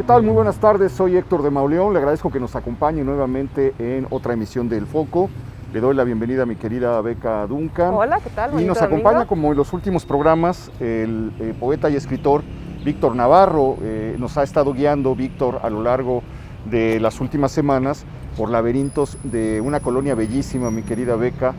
tal? Muy buenas tardes, soy Héctor de Mauleón, le agradezco que nos acompañe nuevamente en otra emisión del Foco. Le doy la bienvenida a mi querida Beca Duncan. Hola, ¿qué tal? Y nos acompaña, como en los últimos programas, el poeta y escritor Víctor Navarro. Nos ha estado guiando Víctor a lo largo de las últimas semanas por laberintos de una colonia bellísima, mi querida Beca,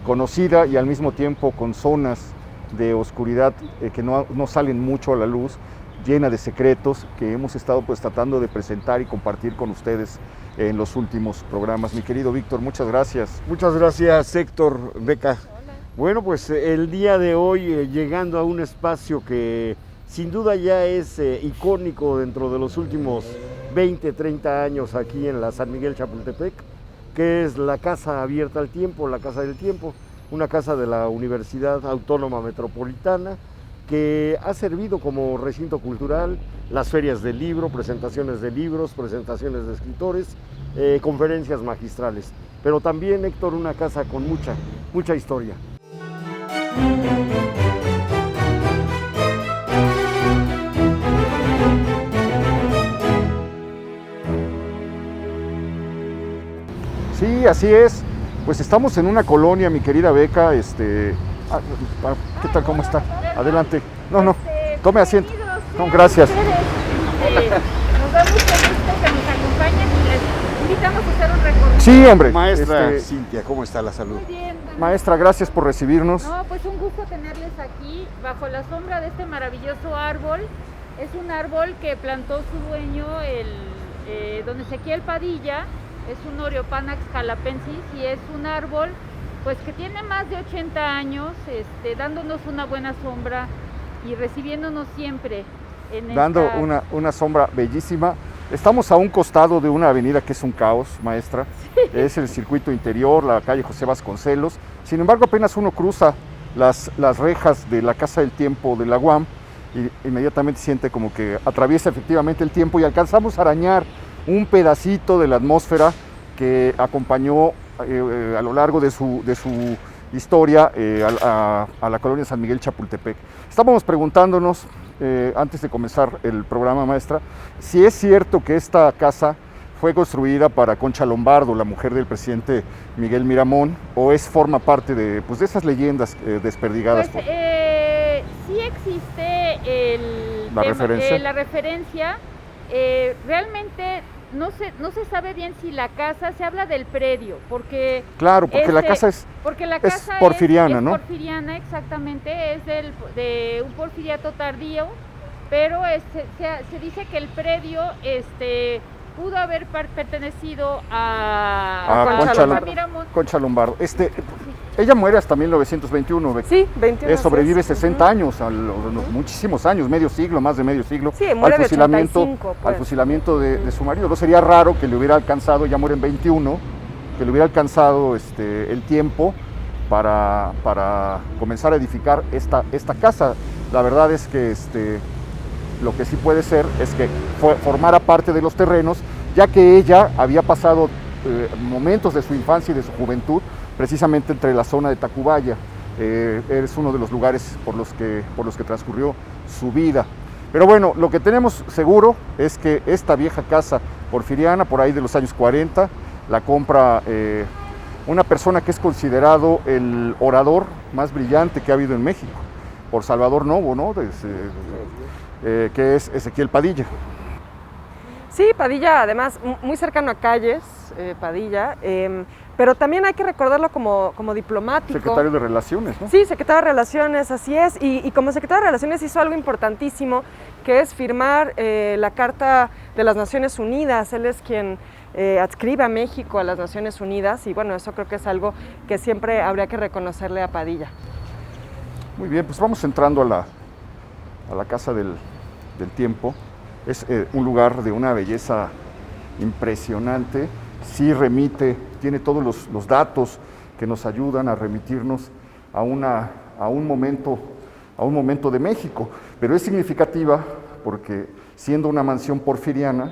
conocida y al mismo tiempo con zonas de oscuridad que no salen mucho a la luz, llena de secretos que hemos estado tratando de presentar y compartir con ustedes en los últimos programas. Mi querido Víctor, muchas gracias. Muchas gracias, Héctor, Beca. Hola. Bueno, pues el día de hoy llegando a un espacio que sin duda ya es icónico dentro de los últimos 20, 30 años aquí en la San Miguel Chapultepec, que es la Casa Abierta al Tiempo, la Casa del Tiempo, una casa de la Universidad Autónoma Metropolitana, que ha servido como recinto cultural, las ferias del libro, presentaciones de libros, presentaciones de escritores, conferencias magistrales. Pero también, Héctor, una casa con mucha historia. Sí, así es. Pues estamos en una colonia, mi querida Beca. ¿Qué tal? ¿Cómo está? Adelante. No, tome asiento. No, gracias. Nos da mucho gusto que nos acompañen y les invitamos a hacer un recorrido. Sí, hombre. Maestra Cintia, ¿cómo está la salud? Muy bien. Maestra, gracias por recibirnos. No, pues un gusto tenerles aquí bajo la sombra de este maravilloso árbol. Es un árbol que plantó su dueño, don Ezequiel Padilla. Es un Oreopanax calapensis y es un árbol pues que tiene más de 80 años, dándonos una buena sombra y recibiéndonos siempre. Dando una sombra bellísima. Estamos a un costado de una avenida que es un caos, maestra. Sí. Es el circuito interior, la calle José Vasconcelos. Sin embargo, apenas uno cruza las rejas de la Casa del Tiempo de la UAM y inmediatamente siente como que atraviesa efectivamente el tiempo y alcanzamos a arañar un pedacito de la atmósfera que acompañó a lo largo de su historia a la colonia San Miguel Chapultepec. Estábamos preguntándonos, antes de comenzar el programa, maestra, si es cierto que esta casa fue construida para Concha Lombardo, la mujer del presidente Miguel Miramón, o forma parte de esas leyendas desperdigadas. Pues, sí existe la referencia. Realmente no se sabe bien si la casa, se habla del predio, porque... Claro, porque la casa es porfiriana, ¿no? Es porfiriana, exactamente, es de un porfiriato tardío, pero se dice que el predio pudo haber pertenecido a Concha Lombardo. Ella muere hasta 1921. Sí, 21. Sobrevive 60 años, muchísimos años, medio siglo, más de medio siglo, sí, muere al fusilamiento de su marido. No sería raro que le hubiera alcanzado, ya muere en 21, que le hubiera alcanzado el tiempo para comenzar a edificar esta casa. La verdad es que lo que sí puede ser es que formara parte de los terrenos, ya que ella había pasado momentos de su infancia y de su juventud precisamente entre la zona de Tacubaya. Es uno de los lugares por los que transcurrió su vida. Pero bueno, lo que tenemos seguro es que esta vieja casa porfiriana, por ahí de los años 40, la compra una persona que es considerado el orador más brillante que ha habido en México, por Salvador Novo, ¿no? Que es Ezequiel Padilla. Sí, Padilla, además, muy cercano a Calles, Padilla, pero también hay que recordarlo como diplomático. Secretario de Relaciones, ¿no? Sí, secretario de Relaciones, así es, y como secretario de Relaciones hizo algo importantísimo, que es firmar la Carta de las Naciones Unidas. Él es quien adscribe a México a las Naciones Unidas, y bueno, eso creo que es algo que siempre habría que reconocerle a Padilla. Muy bien, pues vamos entrando a la Casa del Tiempo. Es un lugar de una belleza impresionante. Sí tiene todos los datos que nos ayudan a remitirnos a un momento de México, pero es significativa porque, siendo una mansión porfiriana,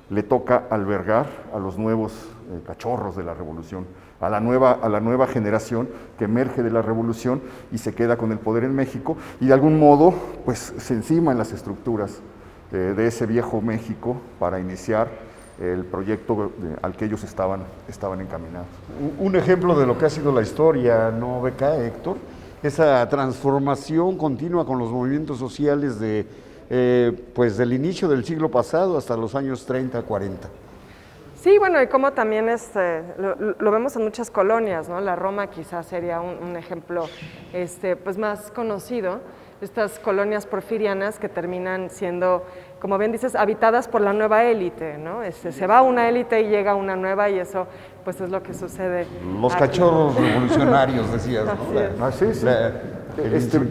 le toca albergar a los nuevos cachorros de la revolución, a la nueva generación que emerge de la revolución y se queda con el poder en México, y de algún modo pues se encima en las estructuras de ese viejo México para iniciar el proyecto al que ellos estaban encaminados. Un ejemplo de lo que ha sido la historia, ¿no, Beca, Héctor? Esa transformación continua con los movimientos sociales pues del inicio del siglo pasado hasta los años 30, 40. Sí, bueno, y como también lo vemos en muchas colonias, ¿no? La Roma quizás sería un ejemplo pues más conocido, estas colonias porfirianas que terminan siendo, como bien dices, habitadas por la nueva élite, ¿no? Se va una élite y llega una nueva, y eso pues es lo que sucede. Los aquí. Cachorros revolucionarios, decías, ¿no? Así es.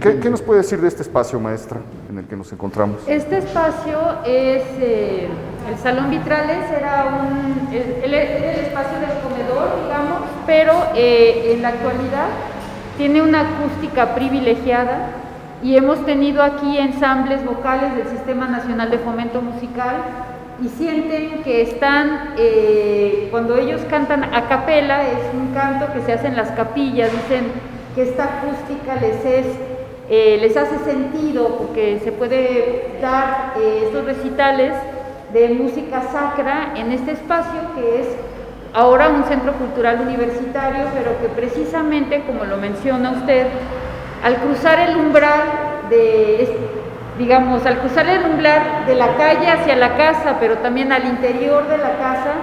¿Qué nos puede decir de este espacio, maestra, en el que nos encontramos? Este espacio es, el Salón Vitrales era el espacio del comedor, digamos, pero en la actualidad tiene una acústica privilegiada y hemos tenido aquí ensambles vocales del Sistema Nacional de Fomento Musical y sienten que están, cuando ellos cantan a capela, es un canto que se hace en las capillas, dicen que esta acústica les hace sentido porque se puede dar estos recitales de música sacra en este espacio que es ahora un centro cultural universitario, pero que precisamente, como lo menciona usted, al cruzar el umbral de la calle hacia la casa, pero también al interior de la casa,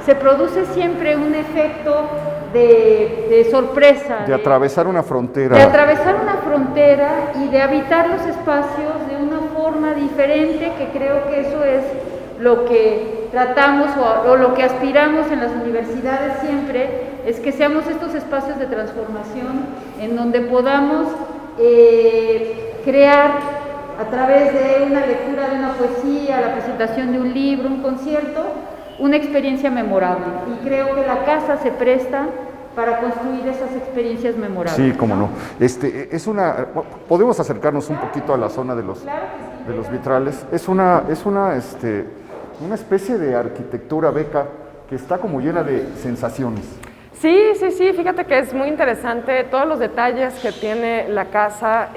se produce siempre un efecto de sorpresa. De atravesar una frontera. De atravesar una frontera y de habitar los espacios de una forma diferente, que creo que eso es lo que tratamos o lo que aspiramos en las universidades siempre, es que seamos estos espacios de transformación en donde podamos crear a través de una lectura de una poesía, la presentación de un libro, un concierto, una experiencia memorable. Y creo que la casa se presta para construir esas experiencias memorables. Sí, cómo no. Podemos acercarnos un poquito a la zona de los vitrales. Es una especie de arquitectura, Beca, que está como llena de sensaciones. Sí, fíjate que es muy interesante, todos los detalles que tiene la casa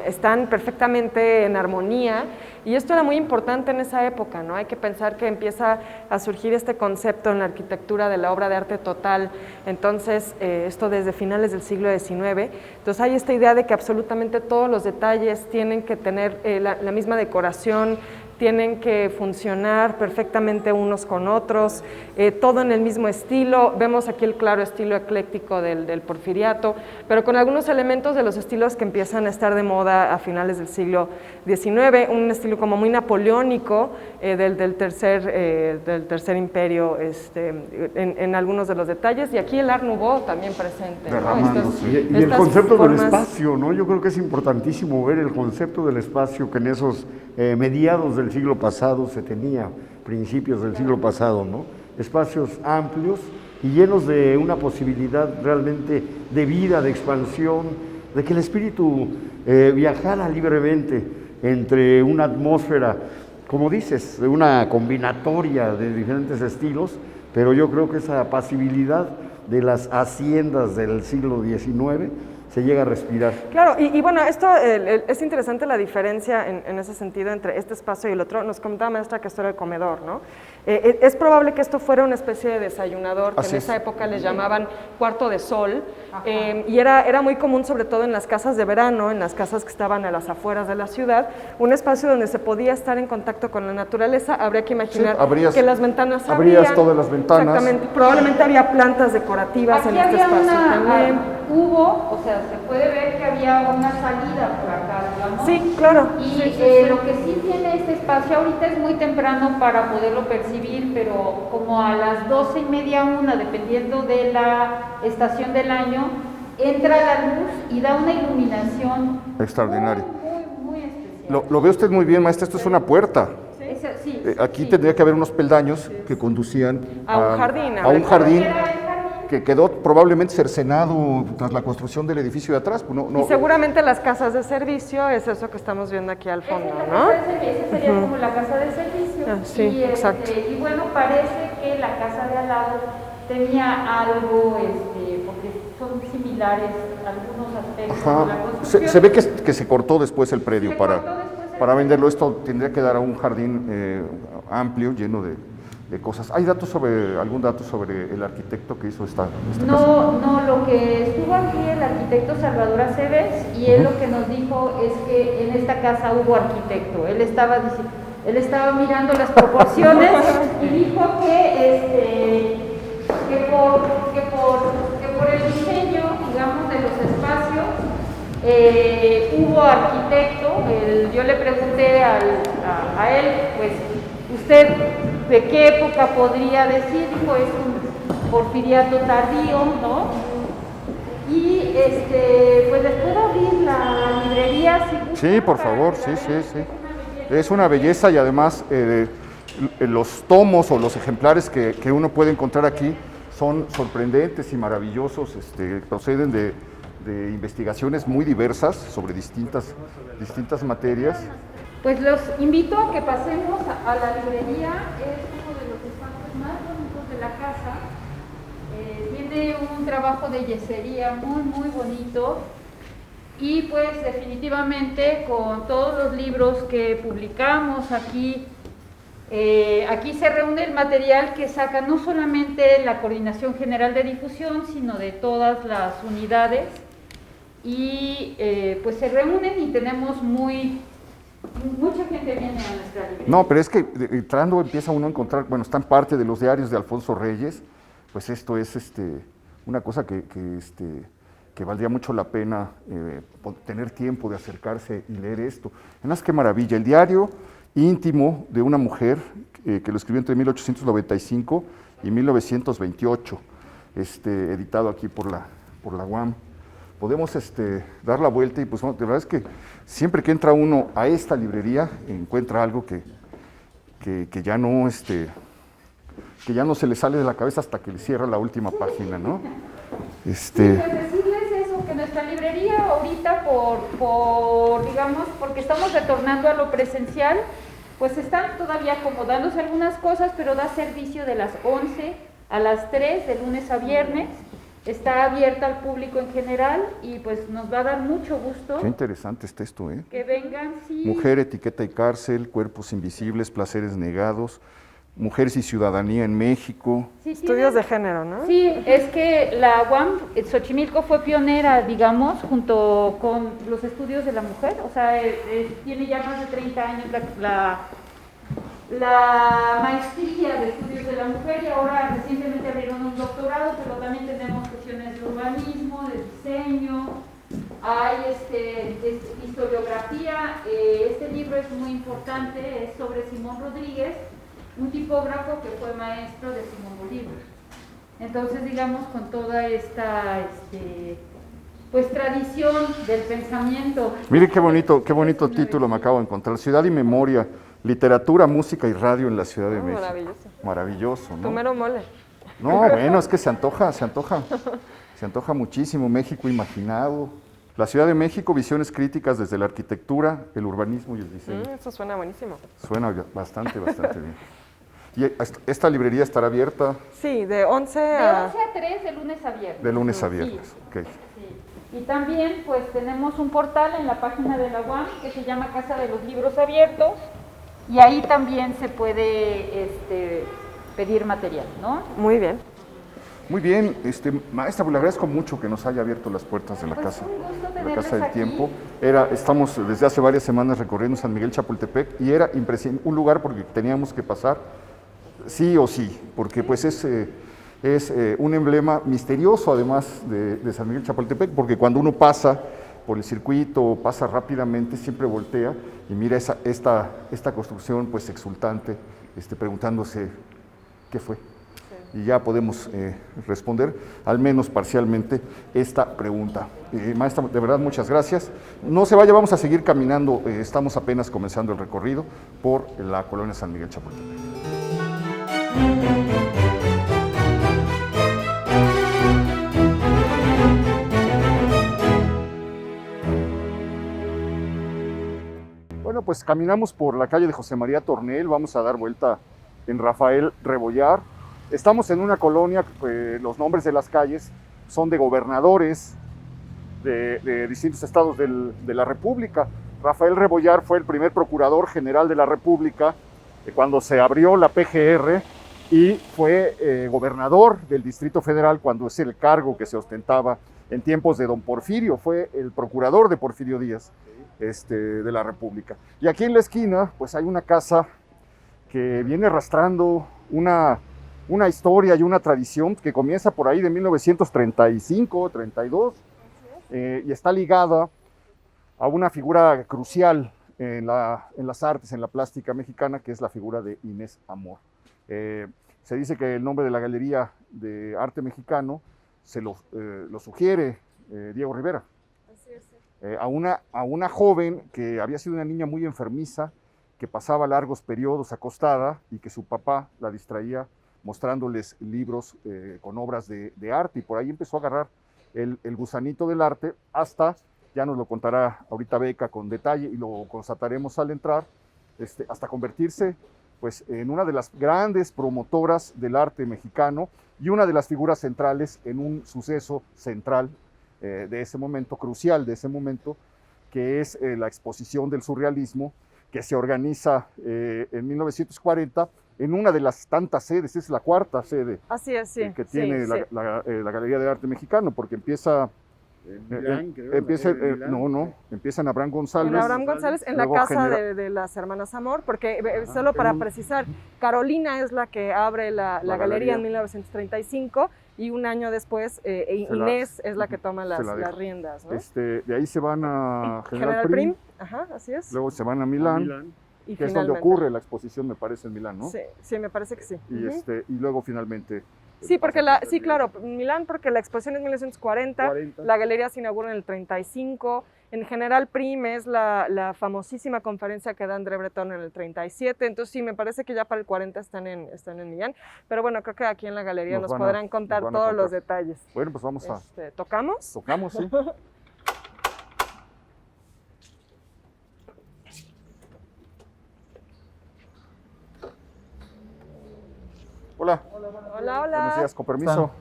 están perfectamente en armonía, y esto era muy importante en esa época, ¿no? Hay que pensar que empieza a surgir este concepto en la arquitectura de la obra de arte total, entonces esto desde finales del siglo XIX, entonces hay esta idea de que absolutamente todos los detalles tienen que tener la misma decoración, tienen que funcionar perfectamente unos con otros, todo en el mismo estilo. Vemos aquí el claro estilo ecléctico del porfiriato, pero con algunos elementos de los estilos que empiezan a estar de moda a finales del siglo XIX, un estilo como muy napoleónico del tercer imperio en algunos de los detalles, y aquí el Art Nouveau también presente, ¿no? Y el concepto del espacio, ¿no? Yo creo que es importantísimo ver el concepto del espacio que en esos mediados del siglo pasado se tenía, principios del siglo pasado, ¿no? Espacios amplios y llenos de una posibilidad realmente de vida, de expansión, de que el espíritu viajara libremente entre una atmósfera, como dices, de una combinatoria de diferentes estilos, pero yo creo que esa pasibilidad de las haciendas del siglo XIX se llega a respirar. Claro, y bueno, esto es interesante la diferencia en ese sentido entre este espacio y el otro. Nos comentaba maestra que esto era el comedor, ¿no? Es probable que esto fuera una especie de desayunador, que en esa época les llamaban cuarto de sol, y era muy común, sobre todo en las casas de verano, en las casas que estaban a las afueras de la ciudad, un espacio donde se podía estar en contacto con la naturaleza. Habría que imaginar que las ventanas abrías todas las ventanas. Exactamente, probablemente había plantas decorativas en este espacio también. O sea, se puede ver que había una salida por acá, digamos. Sí, claro. Y lo que sí tiene este espacio, ahorita es muy temprano para poderlo percibir, pero como a las 12:30, 1, dependiendo de la estación del año, entra la luz y da una iluminación extraordinaria. Muy especial. Lo ve usted muy bien, maestra, esto es una puerta. Sí, aquí tendría que haber unos peldaños que conducían a un jardín. A un jardín que quedó probablemente cercenado tras la construcción del edificio de atrás. Y seguramente las casas de servicio es eso que estamos viendo aquí al fondo, ¿no? Esa sería como la casa de servicio. Sí, exacto. Y bueno, parece que la casa de al lado tenía algo, porque son similares algunos aspectos de la construcción. Se ve que se cortó después el predio para... Se cortó después para venderlo. Esto tendría que dar a un jardín amplio, lleno de cosas. ¿Hay algún dato sobre el arquitecto que hizo esta casa? No, lo que estuvo aquí el arquitecto Salvador Aceves, y él lo que nos dijo es que en esta casa hubo arquitecto. Él estaba mirando las proporciones y dijo que por el diseño, digamos, de los espacios, hubo arquitecto. Yo le pregunté a él, pues, ¿usted de qué época podría decir? Dijo, es un porfiriato tardío, ¿no? Y pues les puedo abrir la librería si gustan. Sí, por favor, sí. Es una belleza, y además los tomos o los ejemplares que uno puede encontrar aquí son sorprendentes y maravillosos, proceden de investigaciones muy diversas sobre distintas materias. Pues los invito a que pasemos a la librería. Es uno de los espacios más bonitos de la casa. Tiene un trabajo de yesería muy bonito, y pues definitivamente con todos los libros que publicamos aquí, aquí se reúne el material que saca no solamente la Coordinación General de Difusión, sino de todas las unidades, y pues se reúnen y tenemos mucha gente viene a nuestra librería. No, pero es que entrando empieza uno a encontrar, bueno, están parte de los diarios de Alfonso Reyes. Pues esto es una cosa que valdría mucho la pena tener tiempo de acercarse y leer esto. Además, qué maravilla, el diario íntimo de una mujer que lo escribió entre 1895 y 1928, editado aquí por la UAM. Podemos dar la vuelta y pues de verdad es que siempre que entra uno a esta librería encuentra algo que ya no se le sale de la cabeza hasta que le cierra la última página, ¿no? Sí, pues decirles eso, que nuestra librería ahorita digamos, porque estamos retornando a lo presencial, pues están todavía acomodándose algunas cosas, pero da servicio de las 11 a las 3 de lunes a viernes. Está abierta al público en general, y pues nos va a dar mucho gusto. Qué interesante está esto, ¿eh? Que vengan, sí. Mujer, etiqueta y cárcel, cuerpos invisibles, placeres negados, mujeres y ciudadanía en México. Sí, estudios de género, ¿no? Sí, es que la UAM Xochimilco fue pionera, digamos, junto con los estudios de la mujer. O sea, tiene ya más de 30 años la maestría de estudios de la mujer, y ahora recientemente abrieron un doctorado, pero también tenemos cuestiones de urbanismo, de diseño, hay historiografía. Este libro es muy importante, es sobre Simón Rodríguez, un tipógrafo que fue maestro de Simón Bolívar. Entonces, digamos, con toda esta pues tradición del pensamiento. Mire qué bonito título me acabo de encontrar: Ciudad y Memoria, literatura, música y radio en la Ciudad de México. Maravilloso. Maravilloso, ¿no? Tu mero mole. No, bueno, es que se antoja muchísimo. México imaginado. La Ciudad de México, visiones críticas desde la arquitectura, el urbanismo y el diseño. Eso suena buenísimo. Suena bastante bien. ¿Y esta librería estará abierta? Sí, de 11 De a... 11 a 3 de lunes a viernes. De lunes a Sí, viernes, ok. sí. Y también pues tenemos un portal en la página de la UAM que se llama Casa de los Libros Abiertos, y ahí también se puede pedir material, ¿no? Muy bien. Muy bien, maestra, pues le agradezco mucho que nos haya abierto las puertas de la Pues casa, un gusto de la tenerles Casa del aquí. Tiempo. Estamos desde hace varias semanas recorriendo San Miguel Chapultepec, y era un lugar porque teníamos que pasar sí o sí, porque pues es un emblema misterioso además de San Miguel Chapultepec, porque cuando uno pasa por el circuito, pasa rápidamente, siempre voltea y mira esta construcción pues exultante, preguntándose qué fue. Y ya podemos responder, al menos parcialmente, esta pregunta. Maestra, de verdad, muchas gracias. No se vaya, vamos a seguir caminando, estamos apenas comenzando el recorrido por la colonia San Miguel Chapultepec. Bueno, pues caminamos por la calle de José María Tornel, vamos a dar vuelta en Rafael Rebollar. Estamos en una colonia, los nombres de las calles son de gobernadores de distintos estados de la República. Rafael Rebollar fue el primer procurador general de la República cuando se abrió la PGR y fue gobernador del Distrito Federal cuando es el cargo que se ostentaba en tiempos de don Porfirio, fue el procurador de Porfirio Díaz de la República. Y aquí en la esquina pues hay una casa que viene arrastrando una historia y una tradición que comienza por ahí de 1935, 32, y está ligada a una figura crucial en las artes, en la plástica mexicana, que es la figura de Inés Amor. Se dice que el nombre de la Galería de Arte Mexicano se lo sugiere Diego Rivera. Así es. A una joven que había sido una niña muy enfermiza, que pasaba largos periodos acostada y que su papá la distraía mostrándoles libros con obras de arte, y por ahí empezó a agarrar el gusanito del arte hasta, ya nos lo contará ahorita Beca con detalle y lo constataremos al entrar, hasta convertirse pues, en una de las grandes promotoras del arte mexicano y una de las figuras centrales en un suceso central de ese momento, crucial de ese momento, que es la exposición del surrealismo, que se organiza en 1940 en una de las tantas sedes, es la cuarta sede Así es, sí, que tiene sí. La Galería de Arte Mexicano, porque empieza... Milán, creo, empieza en Abraham González. En Abraham González, en la luego casa de las hermanas Amor, porque solo para precisar, Carolina es la que abre la galería en 1935 y un año después Inés es la que toma las riendas, ¿no? De ahí se van a General Prim, ajá, así es. luego se van a Milán, Y que es donde ocurre la exposición, me parece, en Milán, ¿no? Sí, sí, me parece que sí. Y luego finalmente... Sí, claro, Milán, porque la exposición es 1940, la galería se inaugura en el 35, en General Prim es la famosísima conferencia que da André Breton en el 37, entonces sí, me parece que ya para el 40 están en Milán, pero bueno, creo que aquí en la galería nos podrán contar todos los detalles. Bueno, pues vamos a... ¿Tocamos? Tocamos, sí. Hola. Hola. Buenos días, con permiso.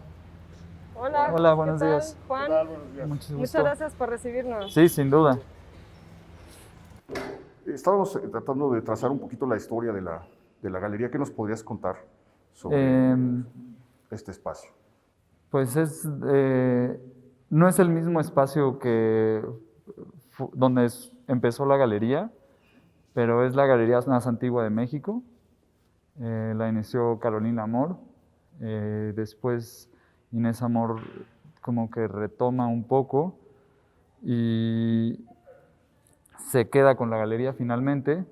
Hola. Hola, buenos días. Juan. Buenos días. Muchas gracias por recibirnos. Sí, sin duda. Estábamos tratando de trazar un poquito la historia de la galería. ¿Qué nos podrías contar sobre este espacio? Pues no es el mismo espacio que donde empezó la galería, pero es la galería más antigua de México. La inició Carolina Amor. Después Inés Amor como que retoma un poco y se queda con la galería finalmente,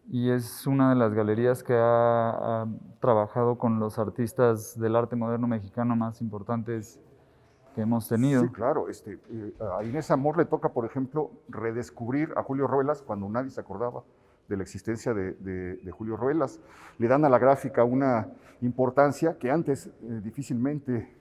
y es una de las galerías que ha trabajado con los artistas del arte moderno mexicano más importantes que hemos tenido. Sí, claro. A Inés Amor le toca, por ejemplo, redescubrir a Julio Ruelas cuando nadie se acordaba de la existencia de Julio Ruelas. Le dan a la gráfica una importancia que antes difícilmente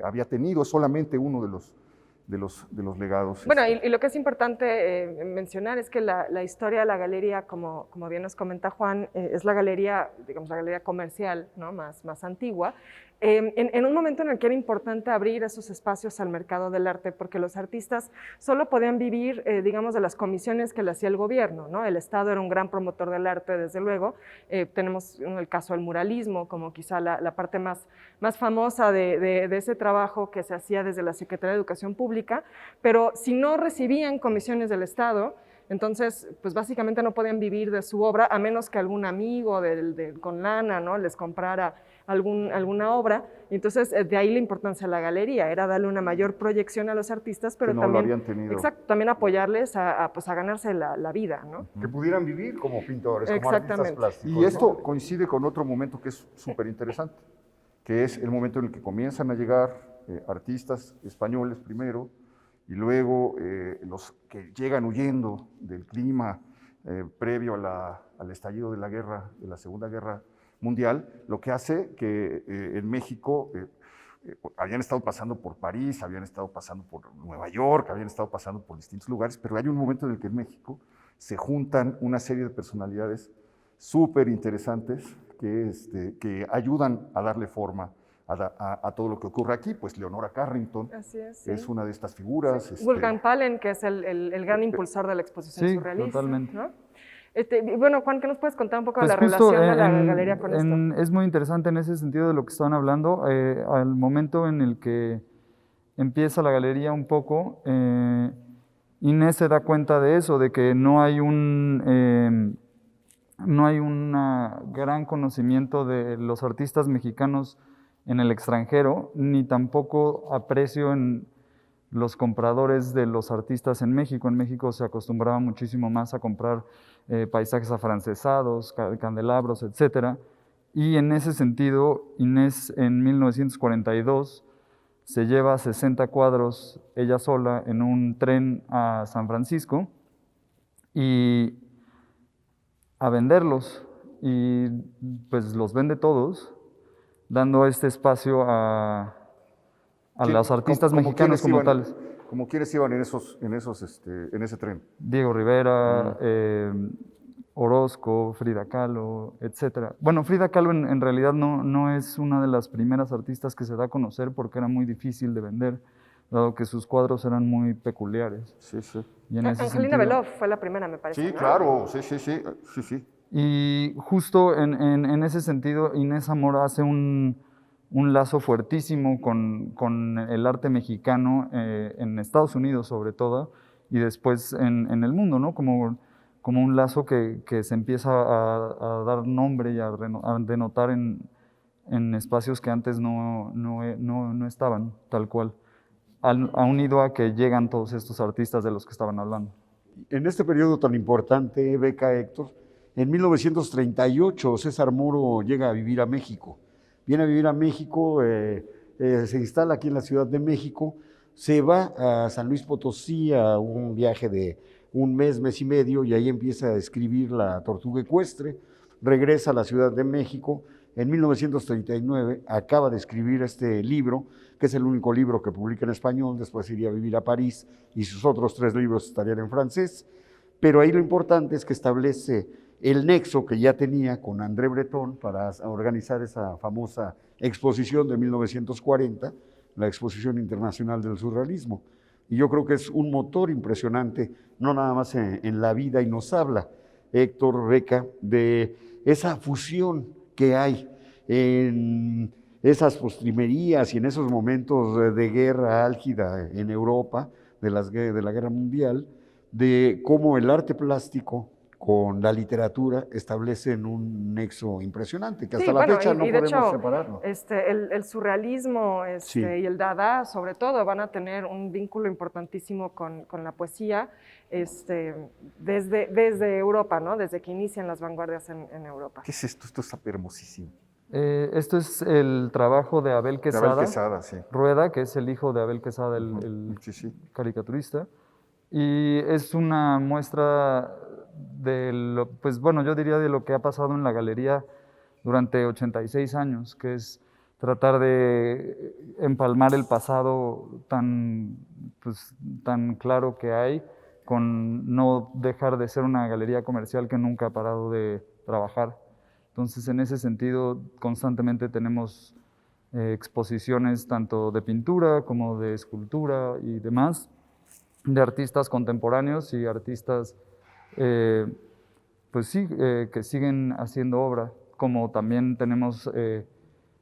había tenido, es solamente uno de los legados. Bueno, y lo que es importante mencionar es que la historia de la galería, como bien nos comenta Juan, es la galería, digamos, la galería comercial, ¿no? más antigua, en un momento en el que era importante abrir esos espacios al mercado del arte, porque los artistas solo podían vivir, digamos, de las comisiones que le hacía el gobierno, ¿no? El Estado era un gran promotor del arte, desde luego. Tenemos el caso del muralismo, como quizá la parte más famosa de ese trabajo que se hacía desde la Secretaría de Educación Pública, pero si no recibían comisiones del Estado, entonces, pues básicamente no podían vivir de su obra, a menos que algún amigo con lana, ¿no? les comprara alguna obra. Entonces, de ahí la importancia de la galería, era darle una mayor proyección a los artistas, pero que no también, lo habían tenido. Exacto, también apoyarles a ganarse la vida, ¿no? Que pudieran vivir como pintores, como artistas Exactamente. plásticos. Y esto coincide con otro momento que es súper interesante, que es el momento en el que comienzan a llegar artistas españoles primero, y luego los que llegan huyendo del clima previo al estallido de la Segunda Guerra Mundial, lo que hace que en México habían estado pasando por París, habían estado pasando por Nueva York, habían estado pasando por distintos lugares, pero hay un momento en el que en México se juntan una serie de personalidades súper interesantes que ayudan a darle forma a todo lo que ocurre aquí. Pues Leonora Carrington Así es. Sí. es una de estas figuras. Wolfgang Pahlen, que es el gran impulsor de la exposición Sí, surrealista. totalmente. ¿No? Bueno, Juan, ¿qué nos puedes contar un poco de Pues la justo relación de la galería con esto? es muy interesante en ese sentido de lo que estaban hablando. Al momento en el que empieza la galería un poco, Inés se da cuenta de eso, de que no hay un gran conocimiento de los artistas mexicanos en el extranjero, ni tampoco aprecio en los compradores de los artistas en México. En México se acostumbraba muchísimo más a comprar paisajes afrancesados, candelabros, etc. Y en ese sentido, Inés en 1942 se lleva 60 cuadros ella sola en un tren a San Francisco y a venderlos, y pues los vende todos, dando este espacio a los artistas mexicanos como tales. Como quienes iban en ese tren. Diego Rivera, Orozco, Frida Kahlo, etc. Bueno, Frida Kahlo en realidad no es una de las primeras artistas que se da a conocer porque era muy difícil de vender, dado que sus cuadros eran muy peculiares. Sí, sí. Y en ese Angelina sentido- Beloff fue la primera, me parece. Sí, ¿no? claro, sí. Y justo en ese sentido, Inés Amor hace un lazo fuertísimo con el arte mexicano en Estados Unidos sobre todo, y después en el mundo, ¿no? Como un lazo que se empieza a dar nombre y a denotar en espacios que antes no estaban tal cual, unido a que llegan todos estos artistas de los que estaban hablando. En este periodo tan importante, Beca, Héctor, en 1938 César Moro llega a vivir a México. Viene a vivir a México, se instala aquí en la Ciudad de México, se va a San Luis Potosí a un viaje de un mes y medio, y ahí empieza a escribir La Tortuga Ecuestre, regresa a la Ciudad de México. En 1939 acaba de escribir este libro, que es el único libro que publica en español. Después iría a vivir a París y sus otros 3 libros estarían en francés. Pero ahí lo importante es que establece el nexo que ya tenía con André Breton para organizar esa famosa exposición de 1940, la Exposición Internacional del Surrealismo. Y yo creo que es un motor impresionante, no nada más en la vida, y nos habla, Héctor, Beca, de esa fusión que hay en esas postrimerías y en esos momentos de guerra álgida en Europa, de la guerra mundial, de cómo el arte plástico con la literatura establecen un nexo impresionante, que hasta la fecha no podemos separarlo. El surrealismo Sí. y el Dada, sobre todo, van a tener un vínculo importantísimo con la poesía desde Europa, ¿no? Desde que inician las vanguardias en Europa. ¿Qué es esto? Esto está hermosísimo. Esto es el trabajo de Abel De Quesada, Abel Quesada, sí. Rueda, que es el hijo de Abel Quesada, el Sí. caricaturista. Y es una muestra pues bueno, yo diría de lo que ha pasado en la galería durante 86 años, que es tratar de empalmar el pasado tan claro que hay, con no dejar de ser una galería comercial que nunca ha parado de trabajar. Entonces, en ese sentido, constantemente tenemos exposiciones tanto de pintura como de escultura y demás, de artistas contemporáneos y artistas pues sí, que siguen haciendo obra, como también tenemos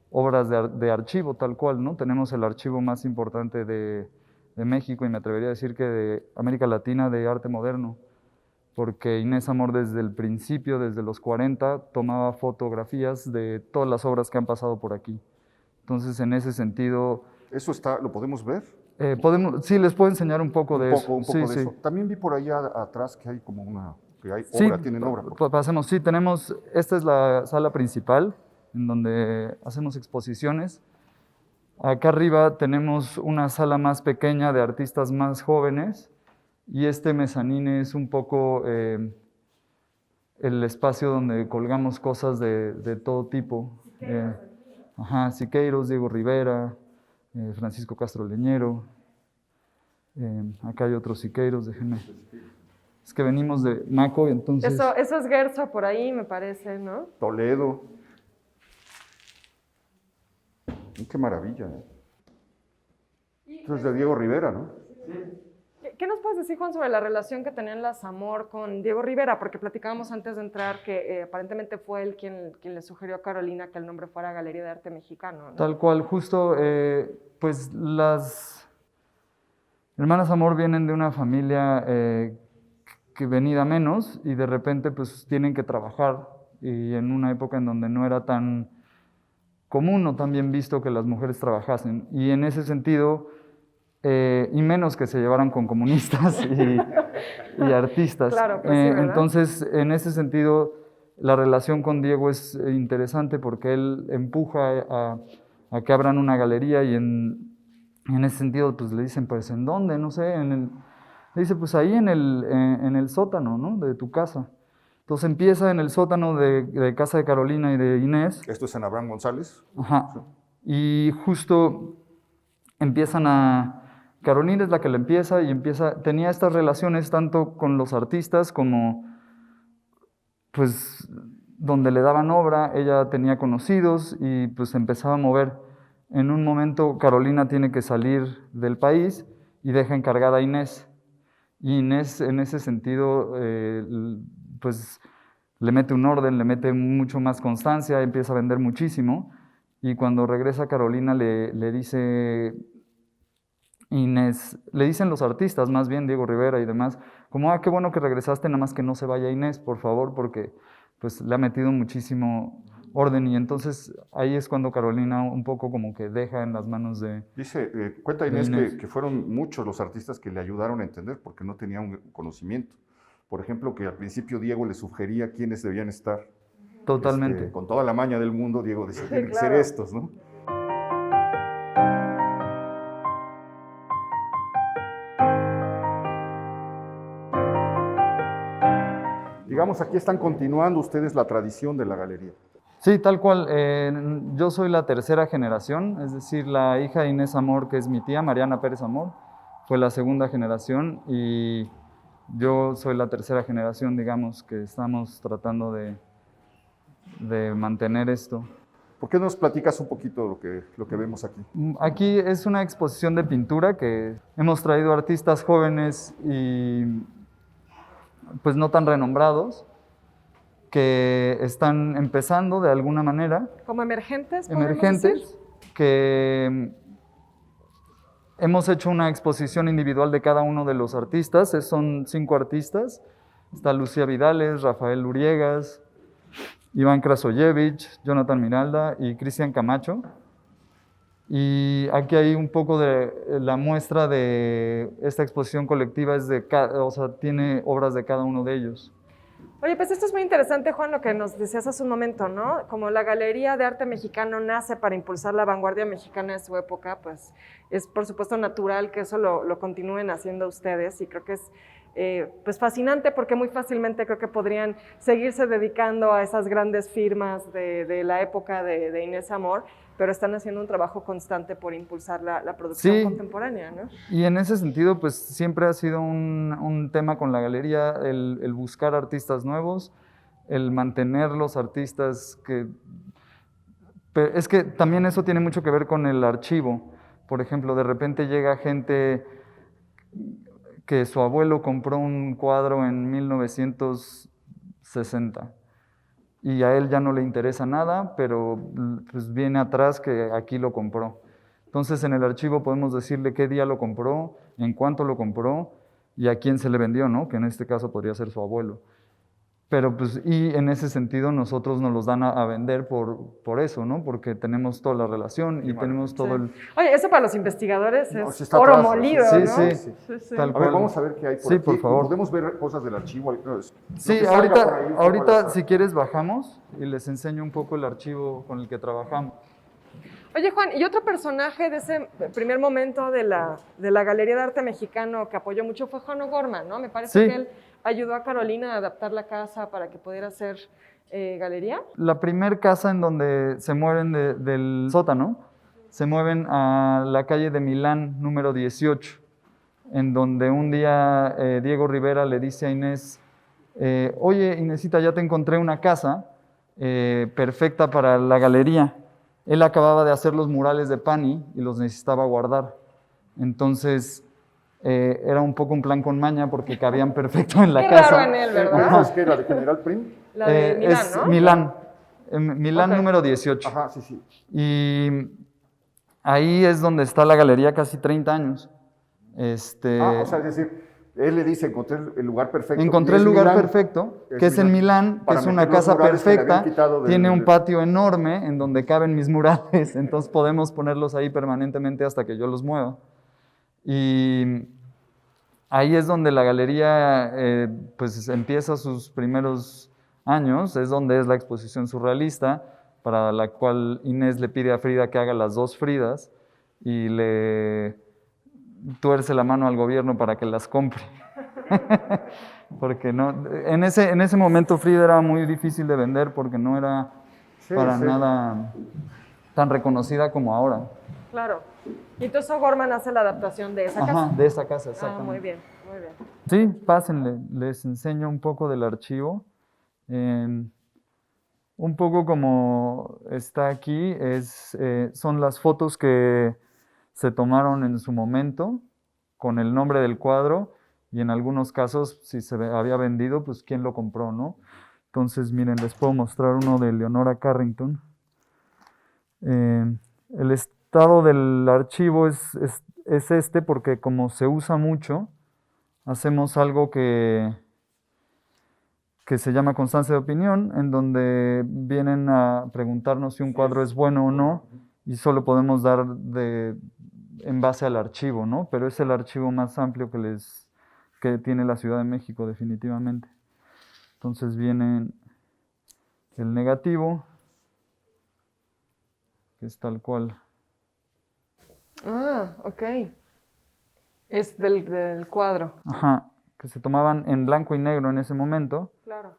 obras de archivo tal cual, ¿no? Tenemos el archivo más importante de México, y me atrevería a decir que de América Latina, de arte moderno, porque Inés Amor desde el principio, desde los 40, tomaba fotografías de todas las obras que han pasado por aquí. Entonces, en ese sentido... ¿Eso lo podemos ver? Sí, les puedo enseñar un poco de eso. Un poco de eso. También vi por allá atrás que hay como tienen obra. Pasemos, sí, esta es la sala principal, en donde hacemos exposiciones. Acá arriba tenemos una sala más pequeña de artistas más jóvenes, y este mezanine es un poco el espacio donde colgamos cosas de todo tipo. Siqueiros, Diego Rivera, Francisco Castro Leñero. Acá hay otros Siqueiros, déjenme. Es que venimos de Maco, y entonces... Eso es Gerso por ahí, me parece, ¿no? Toledo. Qué maravilla. Esto es de Diego Rivera, ¿no? ¿Qué nos puedes decir, Juan, sobre la relación que tenían la Zamor con Diego Rivera? Porque platicábamos antes de entrar que aparentemente fue él quien le sugirió a Carolina que el nombre fuera Galería de Arte Mexicano, ¿no? Tal cual, justo, pues las hermanas Zamor vienen de una familia que venida menos y de repente pues tienen que trabajar y en una época en donde no era tan común o tan bien visto que las mujeres trabajasen. Y en ese sentido, y menos que se llevaran con comunistas y artistas. Claro, pues sí, ¿verdad? Entonces, en ese sentido, la relación con Diego es interesante porque él empuja a que abran una galería y en ese sentido pues le dicen, pues ¿en dónde? No sé, le dice, pues ahí en el sótano, ¿no? De tu casa. Entonces empieza en el sótano de casa de Carolina y de Inés. Esto es en Abraham González. Ajá. Y justo Carolina es la que le empieza tenía estas relaciones tanto con los artistas como, pues, donde le daban obra, ella tenía conocidos y pues empezaba a mover. En un momento Carolina tiene que salir del país y deja encargada a Inés. Y Inés en ese sentido, pues, le mete un orden, le mete mucho más constancia, empieza a vender muchísimo. Y cuando regresa Carolina le dice Inés, le dicen los artistas, más bien Diego Rivera y demás, como, qué bueno que regresaste, nada más que no se vaya Inés, por favor, porque pues le ha metido muchísimo orden. Y entonces ahí es cuando Carolina un poco como que deja en las manos de... Dice, cuenta Inés que fueron muchos los artistas que le ayudaron a entender porque no tenía un conocimiento. Por ejemplo, que al principio Diego le sugería quiénes debían estar. Totalmente. Con toda la maña del mundo, Diego decía, tienen que ser claro. estos, ¿no? Digamos, aquí están continuando ustedes la tradición de la galería. Sí, tal cual. Yo soy la tercera generación, es decir, la hija de Inés Zamor, que es mi tía, Mariana Pérez Zamor, fue la segunda generación y yo soy la tercera generación, digamos, que estamos tratando de mantener esto. ¿Por qué nos platicas un poquito lo que vemos aquí? Aquí es una exposición de pintura que hemos traído artistas jóvenes y pues no tan renombrados, que están empezando de alguna manera. ¿Como emergentes? Emergentes, que hemos hecho una exposición individual de cada uno de los artistas, son 5 artistas, está Lucía Vidales, Rafael Uriegas, Iván Krasoyevich, Jonathan Miralda y Cristian Camacho. Y aquí hay un poco de la muestra de esta exposición colectiva, tiene obras de cada uno de ellos. Oye, pues esto es muy interesante, Juan, lo que nos decías hace un momento, ¿no? Como la Galería de Arte Mexicano nace para impulsar la vanguardia mexicana de su época, pues es por supuesto natural que eso lo continúen haciendo ustedes y creo que es pues fascinante porque muy fácilmente creo que podrían seguirse dedicando a esas grandes firmas de la época de Inés Zamor, pero están haciendo un trabajo constante por impulsar la producción contemporánea, ¿no? Y en ese sentido, pues siempre ha sido un tema con la galería, el buscar artistas nuevos, el mantener los artistas que... Pero es que también eso tiene mucho que ver con el archivo. Por ejemplo, de repente llega gente que su abuelo compró un cuadro en 1960 y a él ya no le interesa nada, pero pues viene atrás que aquí lo compró. Entonces en el archivo podemos decirle qué día lo compró, en cuánto lo compró y a quién se le vendió, ¿no? Que en este caso podría ser su abuelo. Pero pues, y en ese sentido nosotros nos los dan a vender por eso, ¿no? Porque tenemos toda la relación y tenemos todo el... Oye, eso para los investigadores es sí está oro atrás, molido, sí, ¿no? sí. Tal A ver, vamos a ver qué hay por Sí, aquí. por favor. ¿Podemos ver cosas del archivo? Sí, Lo que salga por ahí, ahorita si quieres bajamos y les enseño un poco el archivo con el que trabajamos. Oye, Juan, y otro personaje de ese primer momento de la Galería de Arte Mexicano que apoyó mucho fue Juan O'Gorman, ¿no? Me parece que él ayudó a Carolina a adaptar la casa para que pudiera ser galería. La primer casa en donde se mueven del sótano, se mueven a la calle de Milán, número 18, en donde un día Diego Rivera le dice a Inés, oye, Inésita, ya te encontré una casa perfecta para la galería. él acababa de hacer los murales de Pani y los necesitaba guardar. Entonces, era un poco un plan con maña porque cabían perfecto en la Qué casa. raro en él, ¿verdad? ¿Esa es qué? ¿La de General Prim? La de Milán, Es ¿no? Milán. Milán Ok. número 18. Ajá, sí, sí. Y ahí es donde está la galería casi 30 años. O sea, es decir, él le dice, encontré el lugar perfecto. Encontré y es el lugar Milán, perfecto, que es en Milán, que para es una meter los casa murales que le habían perfecta, quitado del- tiene un patio enorme en donde caben mis murales, entonces podemos ponerlos ahí permanentemente hasta que yo los mueva. Y ahí es donde la galería pues empieza sus primeros años, es donde es la exposición surrealista, para la cual Inés le pide a Frida que haga las 2 Fridas y le tuerce la mano al gobierno para que las compre. Porque no, en ese momento Frida era muy difícil de vender porque no era Sí, para sí. nada tan reconocida como ahora. Claro. Y entonces O'Gorman hace la adaptación de esa casa. Ajá, de esa casa, Ah, exactamente. muy bien, muy bien. Sí, pásenle, les enseño un poco del archivo. Un poco como está aquí, son las fotos que se tomaron en su momento con el nombre del cuadro y en algunos casos, si había vendido, pues quién lo compró, ¿no? Entonces, miren, les puedo mostrar uno de Leonora Carrington. El estado del archivo es este porque como se usa mucho, hacemos algo que se llama constancia de opinión, en donde vienen a preguntarnos si un cuadro es bueno o no, y solo podemos dar en base al archivo, ¿no? Pero es el archivo más amplio que tiene la Ciudad de México, definitivamente. Entonces viene el negativo, que es tal cual. Ah, ok. Es del cuadro. Ajá, que se tomaban en blanco y negro en ese momento. Claro.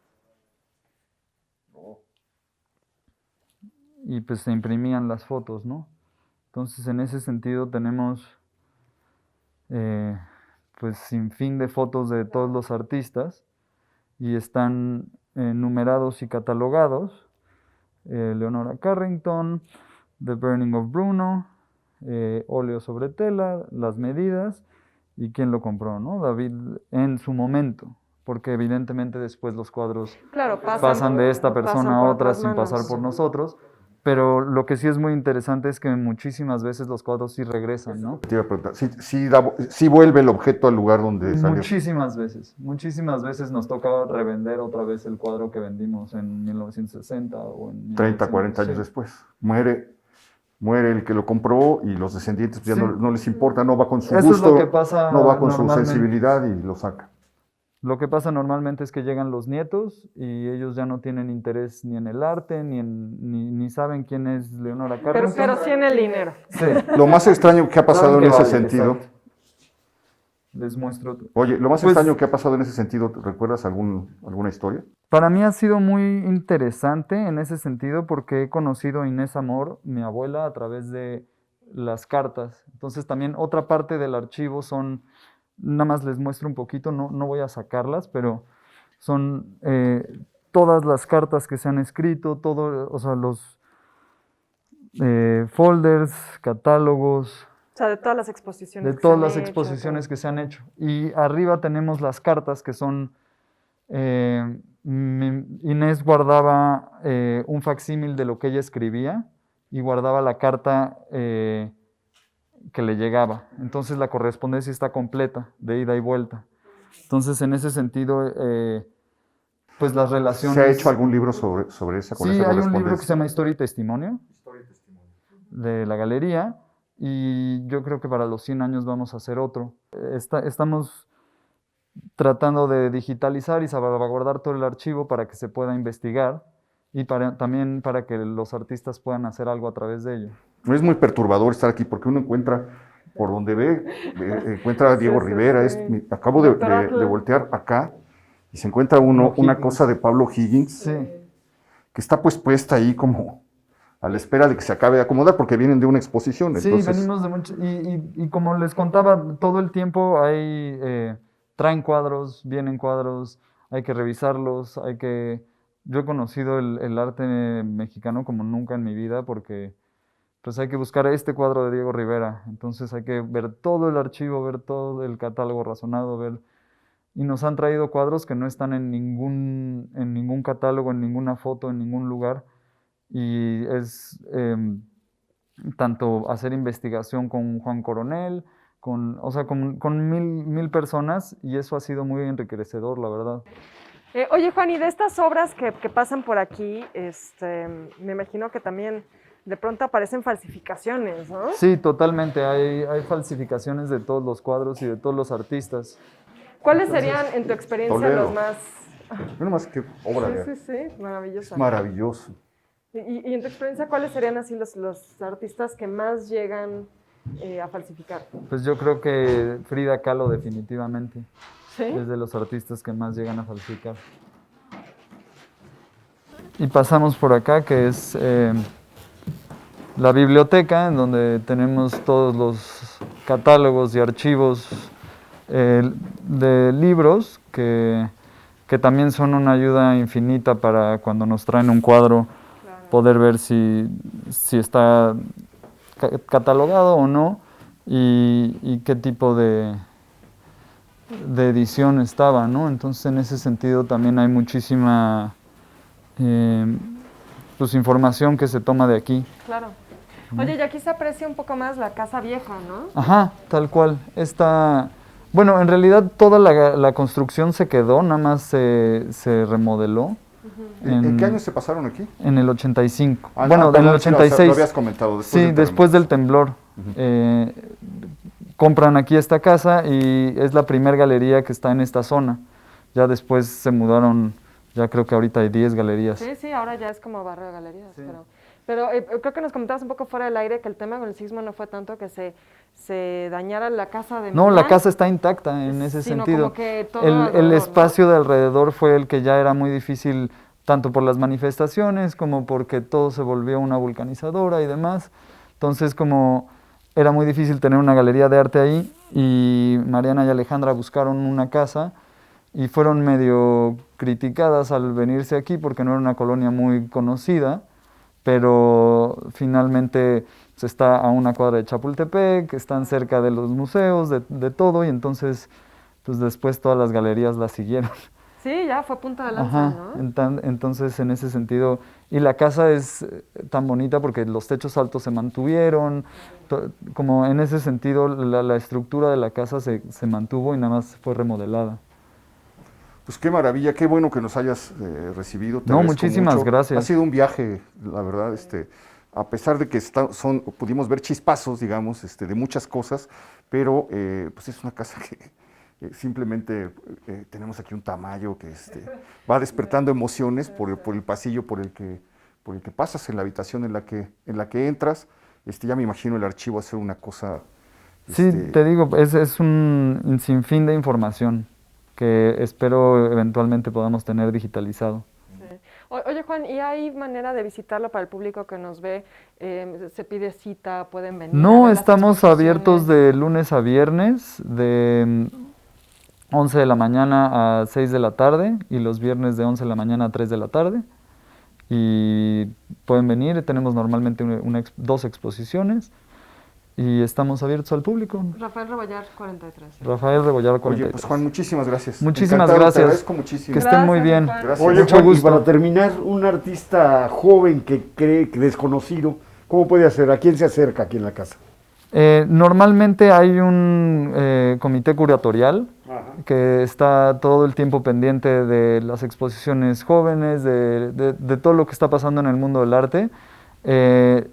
Y pues se imprimían las fotos, ¿no? Entonces en ese sentido tenemos pues sin fin de fotos de todos los artistas y están numerados y catalogados. Leonora Carrington, The Burning of Bruno, óleo sobre tela, las medidas y quién lo compró, ¿no? David en su momento, porque evidentemente después los cuadros Claro, pasan de esta pasan persona a por otra otras sin pasar manos. por nosotros, pero lo que sí es muy interesante es que muchísimas veces los cuadros sí regresan, ¿no? Te iba a preguntar, sí vuelve el objeto al lugar donde salió. Muchísimas veces nos toca revender otra vez el cuadro que vendimos en 1960 o en 30, 40 años 1900, sí. después. Muere el que lo compró y los descendientes pues, ya Sí. no les importa, no va con su Eso es gusto, lo que pasa no va con su normalmente. sensibilidad y lo saca. Lo que pasa normalmente es que llegan los nietos y ellos ya no tienen interés ni en el arte, ni saben quién es Leonora Carrington. Pero sí en el dinero. Sí. Lo más extraño que ha pasado Saben en que ese vale, sentido, exacto. Les muestro. oye, lo más Pues- extraño que ha pasado en ese sentido, ¿recuerdas alguna historia? Para mí ha sido muy interesante en ese sentido porque he conocido a Inés Amor, mi abuela, a través de las cartas. Entonces también otra parte del archivo son, nada más les muestro un poquito, no voy a sacarlas, pero son todas las cartas que se han escrito, o sea, los folders, catálogos, O sea, de todas las exposiciones. de que todas se han las hecho, exposiciones todo. que se han hecho. Y arriba tenemos las cartas que son, Inés guardaba un facsímil de lo que ella escribía y guardaba la carta que le llegaba. Entonces la correspondencia está completa, de ida y vuelta. Entonces en ese sentido, pues las relaciones... ¿Se ha hecho algún libro sobre esa, con Sí, esa hay un libro que se correspondencia? llama Historia y Testimonio, de la galería, y yo creo que para los 100 años vamos a hacer otro. Estamos tratando de digitalizar y salvaguardar todo el archivo para que se pueda investigar y también para que los artistas puedan hacer algo a través de ello. Es muy perturbador estar aquí porque uno encuentra, por donde ve, encuentra a Diego Sí, Rivera. sí. Acabo Doctor de Atle. voltear acá y se encuentra una Higgins. cosa de Pablo Higgins Sí, que está pues puesta ahí como a la espera de que se acabe de acomodar porque vienen de una exposición. sí, Entonces, venimos de mucho, y como les contaba, todo el tiempo traen cuadros, vienen cuadros, hay que revisarlos, yo he conocido el arte mexicano como nunca en mi vida porque pues hay que buscar este cuadro de Diego Rivera. Entonces hay que ver todo el archivo, ver todo el catálogo razonado, ver... Y nos han traído cuadros que no están en ningún catálogo, en ninguna foto, en ningún lugar. Y es tanto hacer investigación con Juan Coronel, o sea, con mil personas, y eso ha sido muy enriquecedor, la verdad. Oye, Juan, y de estas obras que pasan por aquí, me imagino que también de pronto aparecen falsificaciones, ¿no? Sí, totalmente. Hay falsificaciones de todos los cuadros y de todos los artistas. ¿Cuáles serían, en tu experiencia, Toledo. los más...? Mira más que obra de arte. Sí, maravilloso. Es maravilloso. Y en tu experiencia, ¿cuáles serían así los artistas que más llegan a falsificar? Pues yo creo que Frida Kahlo definitivamente ¿Sí? es de los artistas que más llegan a falsificar. Y pasamos por acá, que es la biblioteca, en donde tenemos todos los catálogos y archivos de libros que también son una ayuda infinita para cuando nos traen un cuadro, poder ver si está catalogado o no y qué tipo de edición estaba, ¿no? Entonces, en ese sentido también hay muchísima pues, información que se toma de aquí. Claro. Oye, y aquí se aprecia un poco más la casa vieja, ¿no? Ajá, tal cual. Bueno, en realidad toda la construcción se quedó, nada más se remodeló. ¿En qué años se pasaron aquí? En el 85. Ah, Bueno, no, en el sí, lo 86. habías comentado. Sí, después del temblor. Compran aquí esta casa y es la primer galería que está en esta zona. Ya después se mudaron, ya creo que ahorita hay 10 galerías. Sí, ahora ya es como barrio de galerías. Sí. Pero creo que nos comentabas un poco fuera del aire que el tema con el sismo no fue tanto que se dañara la casa de No, Millán, la casa está intacta en ese sino sentido. como que todo El alrededor, espacio de alrededor fue el que ya era muy difícil, tanto por las manifestaciones como porque todo se volvió una vulcanizadora y demás. Entonces, como era muy difícil tener una galería de arte ahí, y Mariana y Alejandra buscaron una casa y fueron medio criticadas al venirse aquí porque no era una colonia muy conocida, pero finalmente se está a una cuadra de Chapultepec, están cerca de los museos, de todo, y entonces pues después todas las galerías la siguieron. Sí, ya fue punta de lanza, Ajá, ¿no? entonces en ese sentido, y la casa es tan bonita porque los techos altos se mantuvieron, como en ese sentido la estructura de la casa se mantuvo y nada más fue remodelada. Pues qué maravilla, qué bueno que nos hayas recibido. Te No, agradezco muchísimas mucho. gracias. Ha sido un viaje, la verdad, a pesar de que pudimos ver chispazos, digamos, de muchas cosas, pero pues es una casa que simplemente tenemos aquí un tamaño que va despertando emociones por el pasillo por el que pasas, en la habitación en la que entras. Ya me imagino el archivo hacer una cosa. Sí, te digo, es un sinfín de información que espero eventualmente podamos tener digitalizado. Sí. Oye, Juan, ¿y hay manera de visitarlo para el público que nos ve? ¿Se pide cita? ¿Pueden venir? No, estamos abiertos de lunes a viernes, de 11 de la mañana a 6 de la tarde, y los viernes de 11 de la mañana a 3 de la tarde. Y pueden venir, tenemos normalmente 2 exposiciones. Y estamos abiertos al público. Rafael Rebollar, 43. Rafael Rebollar, 43. Oye, pues Juan, muchísimas gracias. Muchísimas Encantado, gracias. Te agradezco muchísimo. Que estén muy bien. Juan. Gracias. Oye, Mucho Juan, y gusto. para terminar, un artista joven que cree que desconocido, ¿cómo puede hacer? ¿A quién se acerca aquí en la casa? Normalmente hay un comité curatorial que está todo el tiempo pendiente de las exposiciones jóvenes, de todo lo que está pasando en el mundo del arte.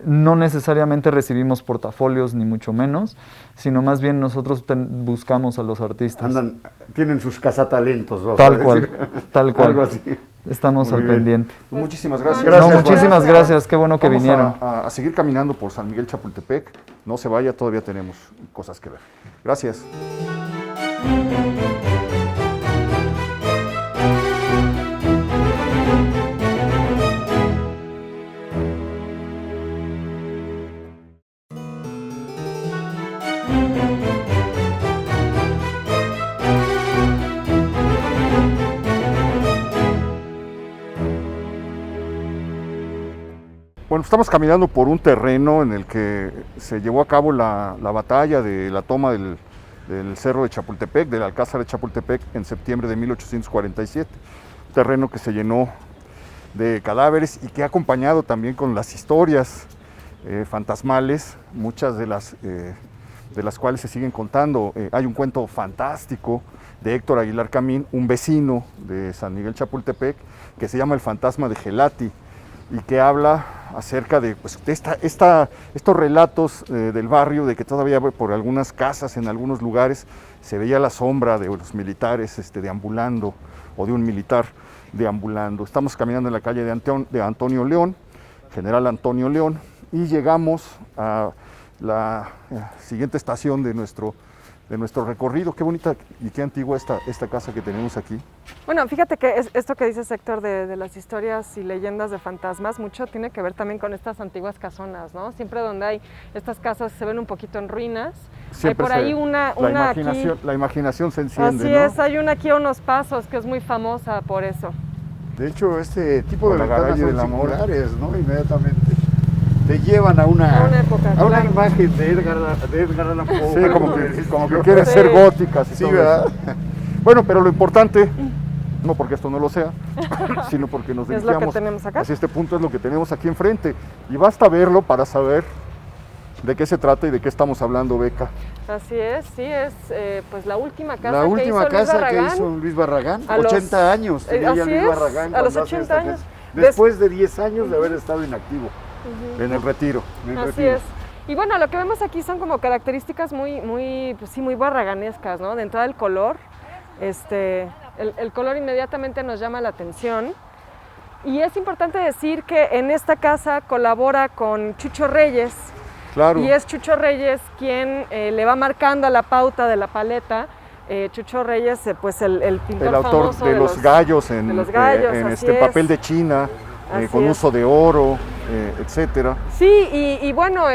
No necesariamente recibimos portafolios, ni mucho menos, sino más bien nosotros buscamos a los artistas. Tienen sus cazatalentos, ¿no? Tal cual, tal cual. Algo así. Estamos Muy al bien. pendiente. Muchísimas gracias. Gracias, No, Juan. muchísimas gracias, qué bueno que Vamos vinieron. a seguir caminando por San Miguel Chapultepec. No se vaya, todavía tenemos cosas que ver. Gracias. Bueno, Bueno, estamos caminando por un terreno en el que se llevó a cabo la batalla de la toma del Cerro de Chapultepec, del Alcázar de Chapultepec, en septiembre de 1847. Un terreno que se llenó de cadáveres y que ha acompañado también con las historias fantasmales, muchas de las cuales se siguen contando. Hay un cuento fantástico de Héctor Aguilar Camín, un vecino de San Miguel Chapultepec, que se llama El fantasma de Gelati, y que habla acerca de, pues, estos relatos del barrio, de que todavía por algunas casas, en algunos lugares, se veía la sombra de los militares deambulando, o de un militar deambulando. Estamos caminando en la calle de Antonio León, General Antonio León, y llegamos a la siguiente estación de nuestro recorrido. Qué bonita y qué antigua esta casa que tenemos aquí. Bueno, fíjate que esto que dices, Héctor, de las historias y leyendas de fantasmas, mucho tiene que ver también con estas antiguas casonas, ¿no? Siempre donde hay estas casas se ven un poquito en ruinas. Siempre hay por ahí una la imaginación se enciende, así ¿no? es, hay una aquí a unos pasos que es muy famosa por eso. De hecho, este tipo Con de la ventanas Garalle son del Amor. singulares, ¿no? Inmediatamente te llevan a una época, a una claro. imagen de Edgar Allan Poe. Sí, como que quieren ser Sí. góticas y Sí, todo ¿verdad? eso. Bueno, pero lo importante, no porque esto no lo sea, sino porque nos Es lo que dirigíamos tenemos acá. hacia este punto, es lo que tenemos aquí enfrente. Y basta verlo para saber de qué se trata y de qué estamos hablando, Beca. Así es, sí, es pues la última casa La que última hizo Luis casa que Barragán. hizo Luis Barragán, A los- 80 años tenía ya así Luis es, Barragán. a los cuando hace 80 esta años. casa. Después de 10 años de haber estado inactivo. En el retiro. en el Así retiro. es. Y bueno, lo que vemos aquí son como características pues sí, muy barraganescas, ¿no? De entrada el color, el color inmediatamente nos llama la atención. Y es importante decir que en esta casa colabora con Chucho Reyes, Claro. y es Chucho Reyes quien le va marcando la pauta de la paleta. Chucho Reyes, pues el pintor El autor famoso de los gallos de en, los gallos, en así este es. papel de China, Así con es. uso de oro, etcétera. Sí, y bueno,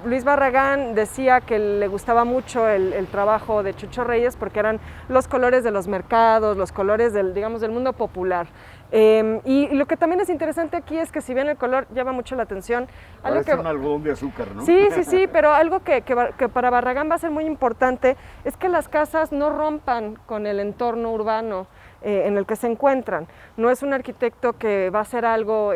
Luis Barragán decía que le gustaba mucho el trabajo de Chucho Reyes porque eran los colores de los mercados, los colores del mundo popular. Y lo que también es interesante aquí es que si bien el color llama mucho la atención, algo Parece un algodón de azúcar, ¿no? Sí, pero algo que para Barragán va a ser muy importante es que las casas no rompan con el entorno urbano en el que se encuentran. No es un arquitecto que va a hacer algo,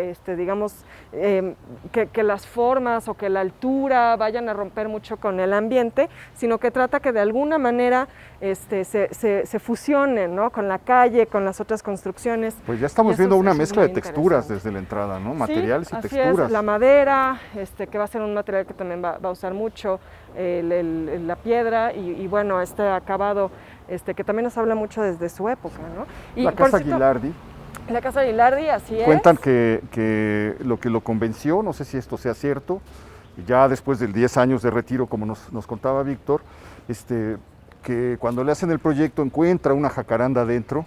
que las formas o que la altura vayan a romper mucho con el ambiente, sino que trata que de alguna manera se fusionen, ¿no? Con la calle, con las otras construcciones. Pues ya estamos Y viendo eso una es mezcla de muy texturas interesante. desde la entrada, ¿no? Sí, Materiales y así texturas. es, la madera, que va a ser un material que también va a usar mucho, la piedra y bueno, este acabado que también nos habla mucho desde su época, ¿no? Y La por casa cierto, Aguilardi. La casa Aguilardi, así es. Cuentan que lo convenció, no sé si esto sea cierto, ya después de 10 años de retiro, como nos contaba Víctor, que cuando le hacen el proyecto encuentra una jacaranda dentro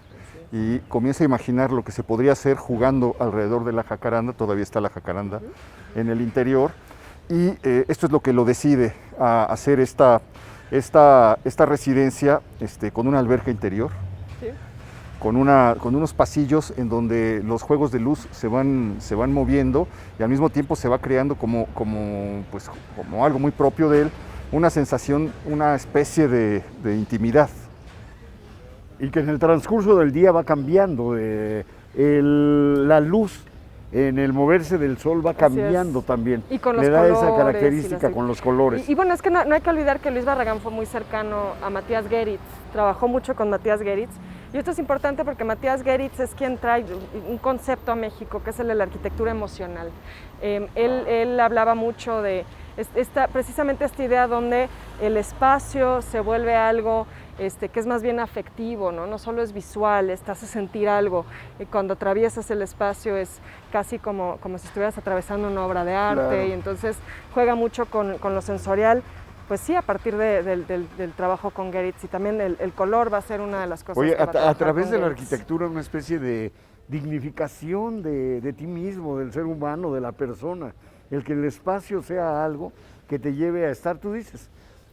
y comienza a imaginar lo que se podría hacer jugando alrededor de la jacaranda, todavía está la jacaranda en el interior, y esto es lo que lo decide a hacer esta residencia con una alberca interior. Sí. Con unos pasillos en donde los juegos de luz se van moviendo y al mismo tiempo se va creando como algo muy propio de él, una sensación, una especie de intimidad. Y que en el transcurso del día va cambiando, la luz en el moverse del sol va cambiando también. Y con los Le da esa colores y característica las- con los colores. Y bueno, es que no hay que olvidar que Luis Barragán fue muy cercano a Matías Geritz, trabajó mucho con Matías Geritz. Y esto es importante porque Matías Geritz es quien trae un concepto a México, que es el de la arquitectura emocional. Él hablaba mucho de precisamente esta idea donde el espacio se vuelve algo que es más bien afectivo, ¿no? No solo es visual, te hace sentir algo. Y cuando atraviesas el espacio es casi como si estuvieras atravesando una obra de arte, Claro. y entonces juega mucho con lo sensorial. Pues sí, a partir del trabajo con Geritz, y también el color va a ser una de las cosas Oye, que va a a trabajar través con de la Geritz. arquitectura una especie de dignificación de ti mismo, del ser humano, de la persona. El que el espacio sea algo que te lleve a estar, tú dices,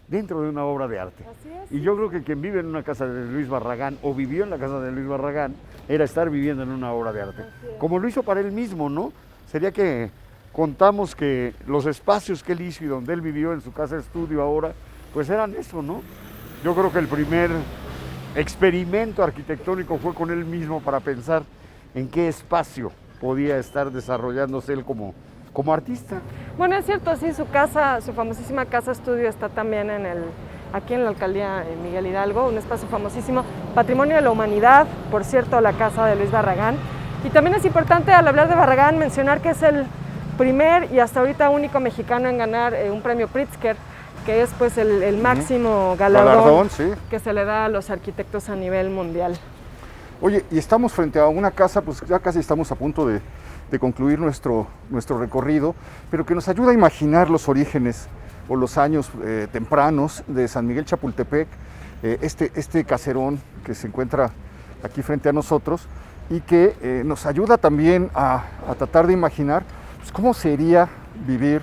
dentro de una obra de arte. Así es. Y yo creo que quien vive en una casa de Luis Barragán o vivió en la casa de Luis Barragán era estar viviendo en una obra de arte. Como lo hizo para él mismo, ¿no? Sería que contamos que los espacios que él hizo y donde él vivió en su casa de estudio ahora, pues eran eso, ¿no? Yo creo que el primer experimento arquitectónico fue con él mismo para pensar en qué espacio podía estar desarrollándose él como artista. Bueno, es cierto, sí, su casa, su famosísima casa estudio está también aquí en la alcaldía Miguel Hidalgo, un espacio famosísimo, Patrimonio de la Humanidad, por cierto, la casa de Luis Barragán. Y también es importante al hablar de Barragán mencionar que es el primer y hasta ahorita único mexicano en ganar un premio Pritzker, que es pues el máximo galardón Sí. que se le da a los arquitectos a nivel mundial. Oye, y estamos frente a una casa, pues ya casi estamos a punto de concluir nuestro recorrido, pero que nos ayuda a imaginar los orígenes o los años tempranos de San Miguel Chapultepec, este caserón que se encuentra aquí frente a nosotros y que nos ayuda también a tratar de imaginar pues, cómo sería vivir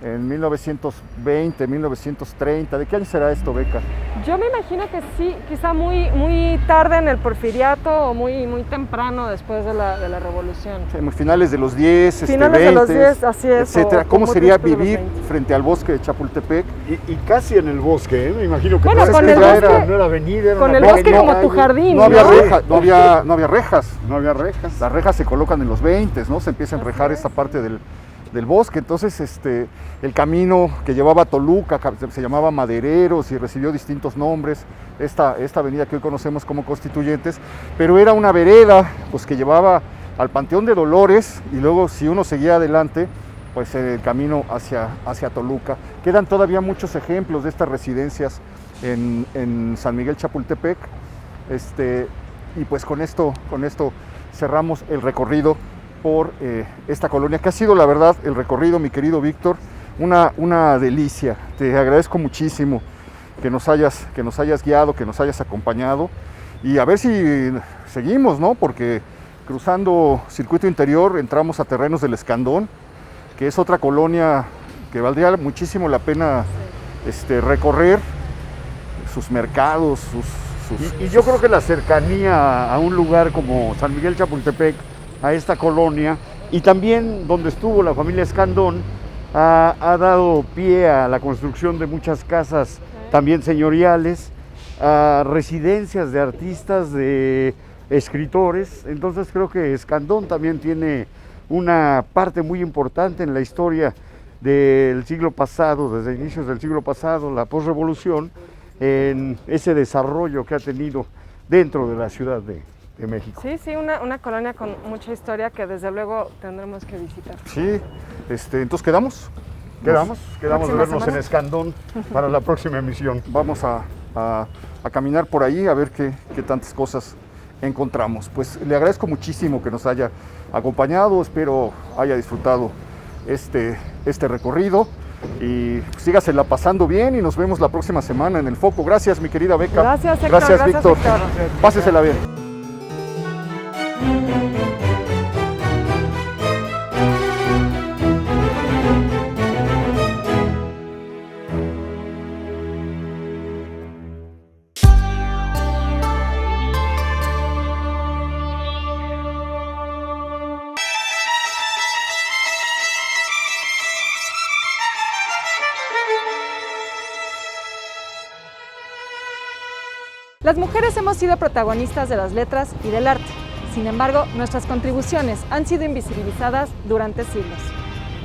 en 1920, 1930. ¿De qué año será esto, Beca? Yo me imagino que sí, quizá muy tarde en el Porfiriato o muy temprano después de la Revolución. Finales de los 10, Finales 20, de los 10, así es. etcétera. ¿Cómo muy sería principios de los vivir 20. frente al bosque de Chapultepec? Y casi en el bosque, ¿eh? Me imagino que Bueno, no, con es que el ya bosque- no era avenida, era con una el bosque pequeña como tu calle. jardín, No había ¿no? rejas, no había rejas. No había rejas. Las rejas se colocan en los 20, ¿no? Se empieza a enrejar esta parte del bosque. Entonces, el camino que llevaba a Toluca se llamaba Madereros y recibió distintos nombres. Esta avenida que hoy conocemos como Constituyentes, pero era una vereda pues, que llevaba al Panteón de Dolores y luego, si uno seguía adelante, pues el camino hacia Toluca. Quedan todavía muchos ejemplos de estas residencias en San Miguel Chapultepec. Y pues con esto cerramos el recorrido por esta colonia, que ha sido, la verdad, el recorrido, mi querido Víctor, una delicia. Te agradezco muchísimo que nos hayas guiado, que nos hayas acompañado, y a ver si seguimos, ¿no? Porque cruzando Circuito Interior entramos a terrenos del Escandón, que es otra colonia que valdría muchísimo la pena recorrer, sus mercados, Y yo creo que la cercanía a un lugar como San Miguel Chapultepec, a esta colonia, y también donde estuvo la familia Escandón, ha dado pie a la construcción de muchas casas también señoriales, a residencias de artistas, de escritores. Entonces creo que Escandón también tiene una parte muy importante en la historia del siglo pasado, desde inicios del siglo pasado, la posrevolución, en ese desarrollo que ha tenido dentro de la Ciudad de México. Sí, una colonia con mucha historia que desde luego tendremos que visitar. Sí, entonces quedamos. Quedamos de Próxima vernos semana. en Escandón para la próxima emisión. Vamos a caminar por ahí a ver qué tantas cosas encontramos. Pues le agradezco muchísimo que nos haya acompañado, espero haya disfrutado este recorrido y sígasela pasando bien y nos vemos la próxima semana en El Foco. Gracias, mi querida Beca. Gracias, Héctor. Gracias, Víctor. Víctor. Pásesela bien. Las mujeres hemos sido protagonistas de las letras y del arte. Sin embargo, nuestras contribuciones han sido invisibilizadas durante siglos.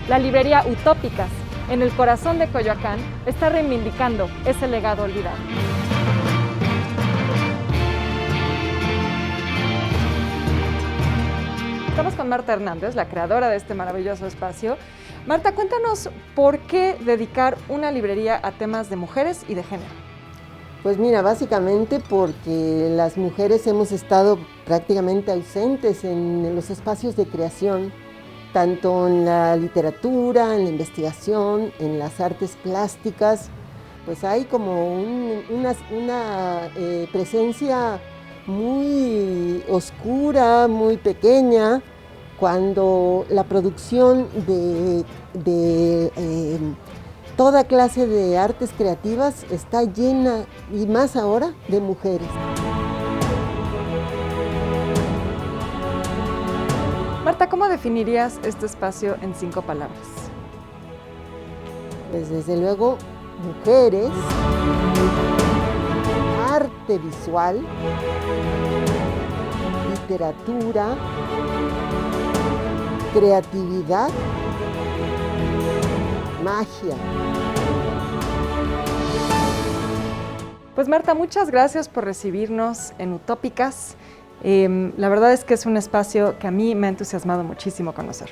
La librería Utópicas, en el corazón de Coyoacán, está reivindicando ese legado olvidado. Estamos con Marta Hernández, la creadora de este maravilloso espacio. Marta, cuéntanos por qué dedicar una librería a temas de mujeres y de género. Pues mira, básicamente porque las mujeres hemos estado prácticamente ausentes en los espacios de creación, tanto en la literatura, en la investigación, en las artes plásticas. Pues hay como una presencia muy oscura, muy pequeña, cuando la producción de toda clase de artes creativas está llena, y más ahora, de mujeres. Marta, ¿cómo definirías este espacio en 5 palabras? Pues desde luego, mujeres, arte visual, literatura, creatividad, magia. Pues Marta, muchas gracias por recibirnos en Utópicas. La verdad es que es un espacio que a mí me ha entusiasmado muchísimo conocer.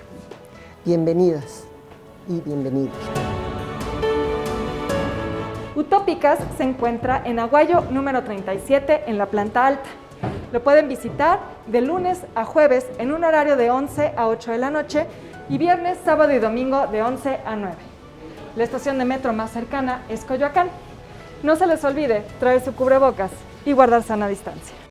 Bienvenidas y bienvenidos. Utópicas se encuentra en Aguayo número 37 en la planta alta. Lo pueden visitar de lunes a jueves en un horario de 11 a 8 de la noche y viernes, sábado y domingo de 11 a 9. La estación de metro más cercana es Coyoacán. No se les olvide traer su cubrebocas y guardar sana distancia.